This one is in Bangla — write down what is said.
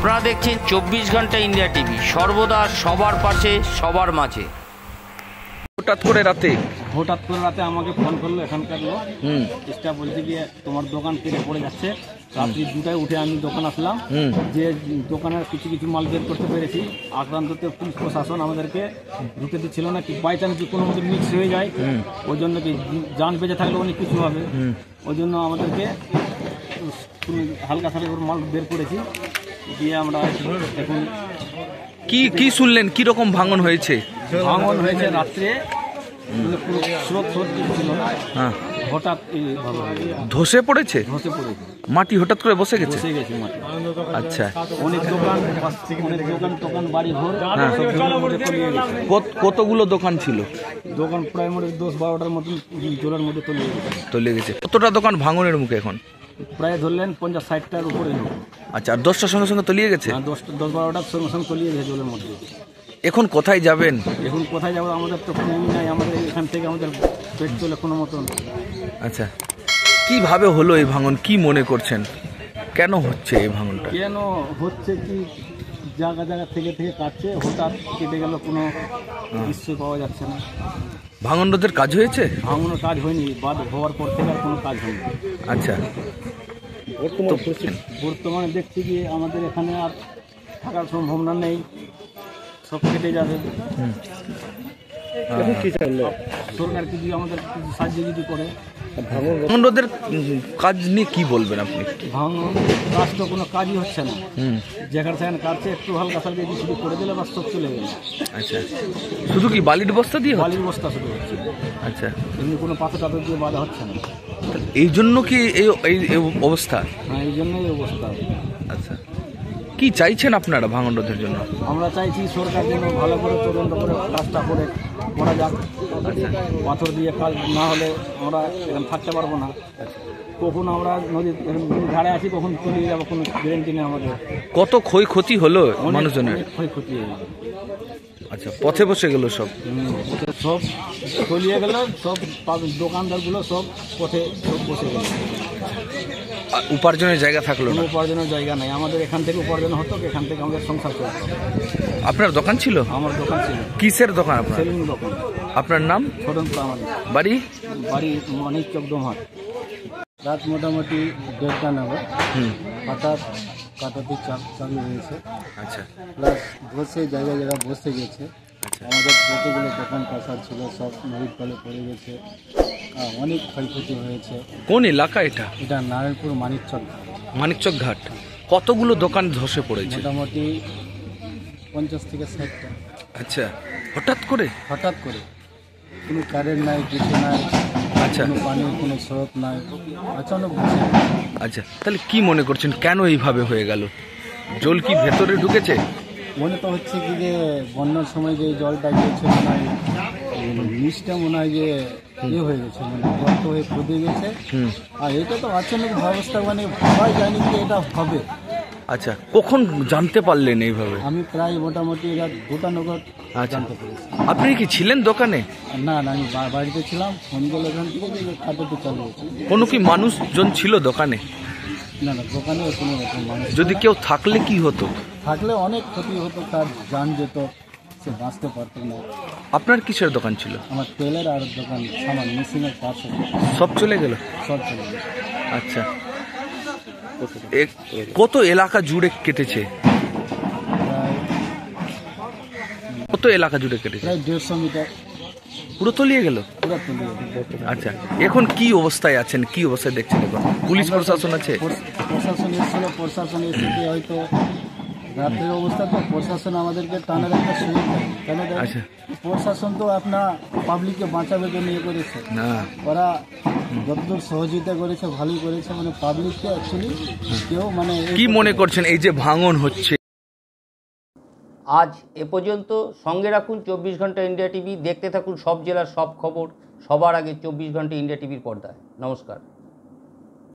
আপনারা দেখছেন 24 ঘন্টা ইন্ডিয়া টিভি, সর্বদা সবার পাশে সবার মাঝে। হঠাৎ করে রাতে আমাকে ফোন করলো এখানকার লোক। স্টাফ বলছে গিয়ে তোমার দোকান কেটে পড়ে যাচ্ছে। রাত্রি 2টায় উঠে আমি দোকান আসলাম, যে দোকানের কিছু কিছু মাল বের করতে পেরেছি। আক্রান্ততে পুলিশ প্রশাসন আমাদেরকে ঢুকে দিচ্ছিল না, কি বাই চান্স কোনো মতো মিক্স হয়ে যায়, ওই জন্য কি যান বেঁচে থাকলে অনেক কিছু হবে, ওই জন্য আমাদেরকে হালকা সালকা মাল বের করেছি দিয়ে আমরা এখন কি শুনলেন, কি রকম ভাঙন হয়েছে? রাত্রে স্রোত ছিল না, হঠাৎ ধসে পড়েছে মাটি, হঠাৎ করে বসে গেছে মাটি। আচ্ছা, অনেক দোকান বাড়ি ঘর কতগুলো দোকান ছিল? দোকান প্রায় 10-12টার মতন জলের মধ্যে তলিয়ে গেছে। কতটা দোকান ভাঙনের মুখে এখন? প্রায় ধরলেন 50-60টার উপরে। আচ্ছা, আর 10টার সঙ্গে সঙ্গে তলিয়ে গেছে? 10-12টার সঙ্গে সঙ্গে তলিয়ে গেছে জলের মধ্যে। এখন কোথায় যাবেন? এখন কোথায় যাবো, আমাদের তো কোনো নাই, আমাদের এখান থেকে আমাদের পেট চলে কোনো মতন। আচ্ছা, কিভাবে হলো এই ভাঙন, কি মনে করছেন, কেন হচ্ছে এই ভাঙনটা? কেন হচ্ছে কি জায়গা থেকে কাটছে, হঠাৎ কেটে গেল, কোনো নিশ্চয় পাওয়া যাচ্ছে না। ভাঙন রোধের কাজ হয়েছে? ভাঙনের কাজ হয়নি, বাদ হওয়ার পর থেকে আর কোনো কাজ হয়নি। আচ্ছা, বর্তমানে দেখছি কি আমাদের এখানে আর থাকার সম্ভাবনা নেই, সব কেটে যাবে। সরকার কিছু আমাদের কিছু সাহায্য যদি করে। ভাঙন রোধের কাজ নিয়ে কি বলবেন আপনি? ভাঙন কাজ তো কোনো কাজই হচ্ছে না, যেখানে সেখানে কাটছে, একটু হালকা সালকা শুধু করে দিলে বা সব চলে গেল। আচ্ছা, শুধু কি বালির বস্তা দিয়ে? বালির বস্তা শুধু হচ্ছে। আচ্ছা, এমনি কোনো পাথর টাথর দিয়ে বাঁধা হচ্ছে না। এই জন্য কি এই অবস্থা? হ্যাঁ, এই জন্যই অবস্থা। আচ্ছা, কি চাইছেন আপনারা ভাঙন রোধের জন্য? আমরা চাইছি সরকার যেন ভালো করে তদন্ত করে কাজটা করা যাক। পাথর দিয়ে কাজ না হলে আমরা এরকম থাকতে পারবো না। কখন আমরা নদীর ধারে আছি, কখন তলিয়ে যাবো, কোনো গ্যারেন্টি নেই আমাদের। কত ক্ষয়ক্ষতি হলো মানুষজনের? ক্ষয়ক্ষতি হয়ে গেল। আচ্ছা, পথে বসে গেল সব তলিয়ে গেল, সব দোকানদারগুলো সব পথে সব বসে গেল। উপার্জনের জায়গা থাকলো না? উপার্জনের জায়গা নাই, আমাদের এখান থেকে উপার্জন হতো, এখান থেকে আমাদের সংসার চলতো। আপনার দোকান ছিল? আমার দোকান ছিল। কিসের দোকান আপনার? সেলিং দোকান। আপনার নাম? ছোটন প্রামাণিক। বাড়ি? মানিক চক দোমহাট। রাত মোটামুটি 1:30 নাগাদ হঠাৎ কাটাতে চালু হয়েছে। আচ্ছা, প্লাস বসে জায়গা বসে গেছে। আমাদের যতগুলো দোকান পাশার ছিল সব নদীর তলে পড়ে গেছে, অনেক ক্ষয়ক্ষতি হয়েছে। কোন এলাকা এটা? এটা নারায়ণপুর মানিকচক ঘাট। কতগুলো দোকান ধসে পড়েছে? মোটামুটি 50 থেকে 60টা। আচ্ছা, হঠাৎ করে কোনো কারেন্ট নাই, কিছু নাই। আচ্ছা, কোনো পানির কোনো স্রোত নাই, অচানক। আচ্ছা, তাহলে কি মনে করছেন কেন এইভাবে হয়ে গেল? জল কি ভেতরে ঢুকেছে? মনে তো হচ্ছে কি যে বন্যার সময় যে জলটা গিয়েছে, মনে হয় নিচটা মনে হয় যে হয়ে গেছে, মানে গর্ত হয়ে খুঁজে গেছে। আর এটা তো অচানক ব্যবস্থা, মানে ভাবাই জানি যে এটা হবে। আচ্ছা, কখন জানতে পারলেন এইভাবে? আমি প্রায় মোটামুটি রাত 2টা নাগাদ জানতে পেরেছি। আপনি কি ছিলেন দোকানে? না, আমি বাড়িতে ছিলাম। ফোন করলে এখান থেকে কাটাতে চালু হয়েছে। কোনো কি মানুষজন ছিল দোকানে? না, দোকানে কোনো রকম মানুষ। যদি কেউ থাকলে কি হতো? থাকলে অনেক ক্ষতি হতো, তার জান যেত, সে বাঁচতে পারতো না। আপনার কিসের দোকান ছিল? আমার তেলের আর দোকান, সামান মেশিনের পাশে। সব চলে গেল? সব চলে গেল। আচ্ছা, কত এলাকা জুড়ে কেটেছে? কত এলাকা জুড়ে কেটেছে? প্রায় 150 মিটার। পুরো তলিয়ে গেল? পুরো তলিয়ে গেল। আচ্ছা, এখন কি অবস্থায় আছেন, কি অবস্থায় দেখছেন? এখন পুলিশ প্রশাসন আছে? প্রশাসন এসেছিল, প্রশাসন এসে হয়তো রাত্রের অবস্থা, তো প্রশাসন আমাদেরকে টানার একটা সুবিধা কেন দেয়? আচ্ছা, প্রশাসন তো আপনার পাবলিককে বাঁচাবে জন্য করেছে না, ওরা যতদূর সহযোগিতা করেছে ভালোই করেছে, মানে পাবলিককে অ্যাকচুয়ালি কেউ মানে। কি মনে করছেন এই যে ভাঙন হচ্ছে? আজ এ পর্যন্ত। সঙ্গে রাখুন 24 ঘন্টা ইন্ডিয়া টিভি, দেখতে থাকুন সব জেলার সব খবর সবার আগে 24 ঘন্টা ইন্ডিয়া টিভির পর্দায়। নমস্কার।